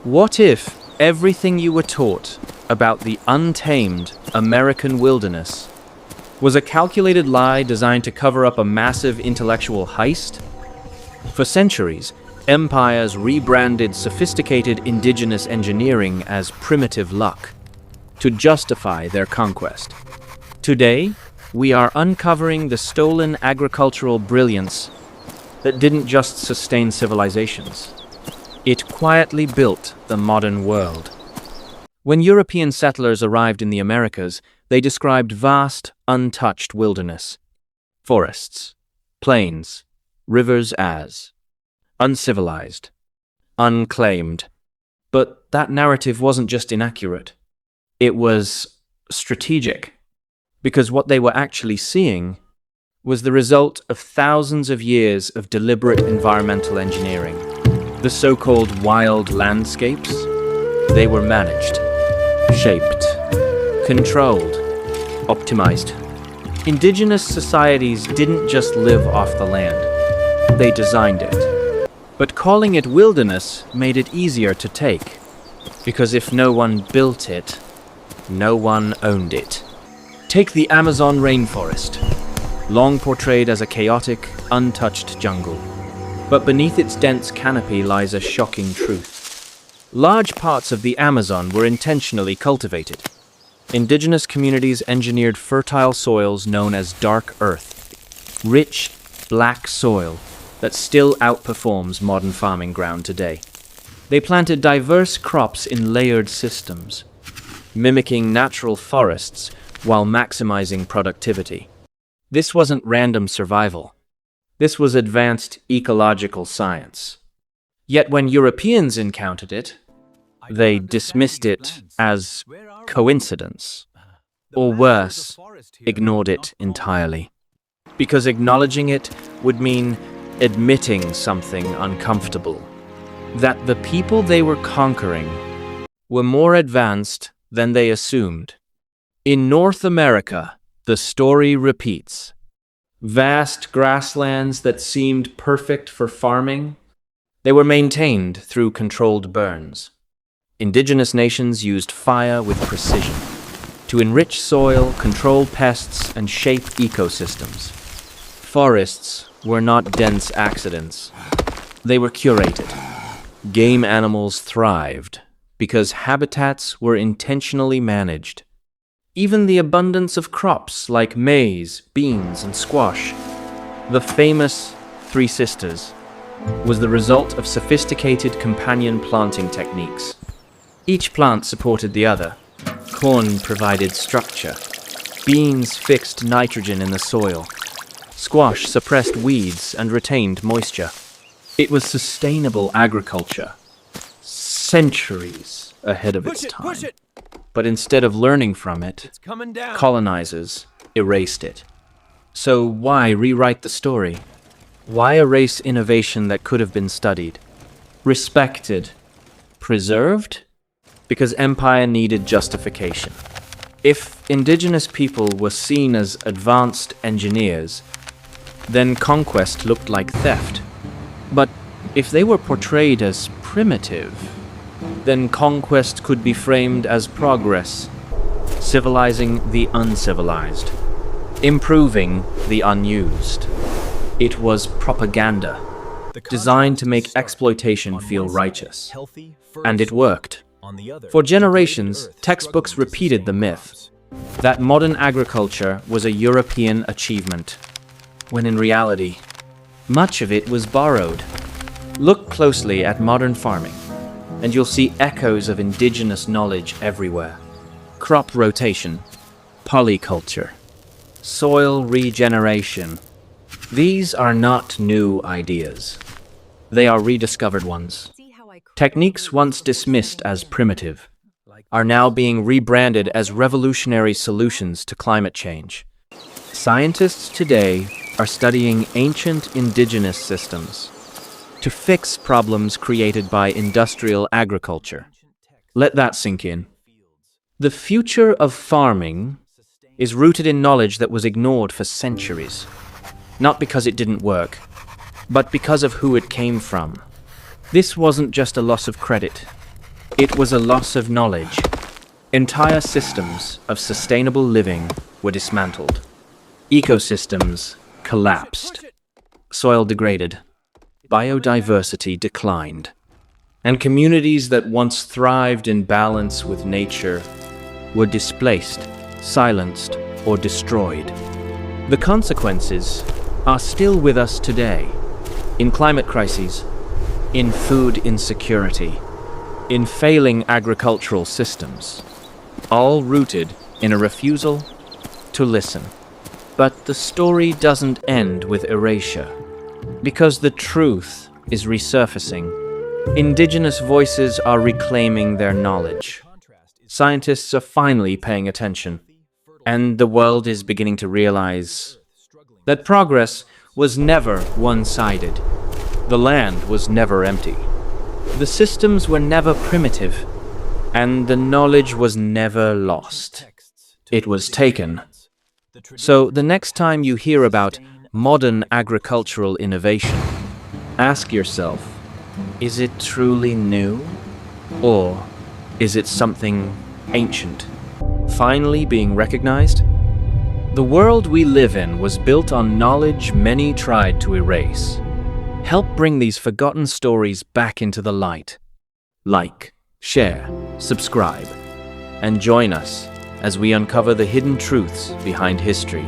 What if everything you were taught about the untamed American wilderness was a calculated lie designed to cover up a massive intellectual heist? For centuries, empires rebranded sophisticated indigenous engineering as primitive luck to justify their conquest. Today, we are uncovering the stolen agricultural brilliance that didn't just sustain civilizations. It quietly built the modern world. When European settlers arrived in the Americas, they described vast, untouched wilderness, forests, plains, rivers as uncivilized, unclaimed. But that narrative wasn't just inaccurate. It was strategic, because what they were actually seeing was the result of thousands of years of deliberate environmental engineering. The so-called wild landscapes, they were managed, shaped, controlled, optimized. Indigenous societies didn't just live off the land, they designed it. But calling it wilderness made it easier to take, because if no one built it, no one owned it. Take the Amazon rainforest, long portrayed as a chaotic, untouched jungle. But beneath its dense canopy lies a shocking truth. Large parts of the Amazon were intentionally cultivated. Indigenous communities engineered fertile soils known as dark earth, rich, black soil that still outperforms modern farming ground today. They planted diverse crops in layered systems, mimicking natural forests while maximizing productivity. This wasn't random survival. This was advanced ecological science. Yet when Europeans encountered it, they dismissed it as coincidence, or worse, ignored it entirely. Because acknowledging it would mean admitting something uncomfortable, that the people they were conquering were more advanced than they assumed. In North America, the story repeats. Vast grasslands that seemed perfect for farming, they were maintained through controlled burns. Indigenous nations used fire with precision to enrich soil, control pests, and shape ecosystems. Forests were not dense accidents. They were curated. Game animals thrived because habitats were intentionally managed. Even the abundance of crops like maize, beans, and squash, the famous Three Sisters, was the result of sophisticated companion planting techniques. Each plant supported the other. Corn provided structure. Beans fixed nitrogen in the soil. Squash suppressed weeds and retained moisture. It was sustainable agriculture, centuries ahead of its time. But instead of learning from it, colonizers erased it. So why rewrite the story? Why erase innovation that could have been studied, respected, preserved? Because empire needed justification. If indigenous people were seen as advanced engineers, then conquest looked like theft. But if they were portrayed as primitive, then conquest could be framed as progress, civilizing the uncivilized, improving the unused. It was propaganda, designed to make exploitation feel righteous. And it worked. For generations, textbooks repeated the myth that modern agriculture was a European achievement, when in reality, much of it was borrowed. Look closely at modern farming, and you'll see echoes of indigenous knowledge everywhere. Crop rotation, polyculture, soil regeneration. These are not new ideas. They are rediscovered ones. Techniques once dismissed as primitive are now being rebranded as revolutionary solutions to climate change. Scientists today are studying ancient indigenous systems to fix problems created by industrial agriculture. Let that sink in. The future of farming is rooted in knowledge that was ignored for centuries, not because it didn't work, but because of who it came from. This wasn't just a loss of credit. It was a loss of knowledge. Entire systems of sustainable living were dismantled. Ecosystems collapsed. Soil degraded. Biodiversity declined. And communities that once thrived in balance with nature were displaced, silenced, or destroyed. The consequences are still with us today, in climate crises, in food insecurity, in failing agricultural systems, all rooted in a refusal to listen. But the story doesn't end with erasure, because the truth is resurfacing. Indigenous voices are reclaiming their knowledge. Scientists are finally paying attention, and the world is beginning to realize that progress was never one-sided. The land was never empty. The systems were never primitive, and the knowledge was never lost. It was taken. So the next time you hear about modern agricultural innovation, ask yourself, is it truly new? Or is it something ancient, finally being recognized? The world we live in was built on knowledge many tried to erase. Help bring these forgotten stories back into the light. Like, share, subscribe, and join us as we uncover the hidden truths behind history.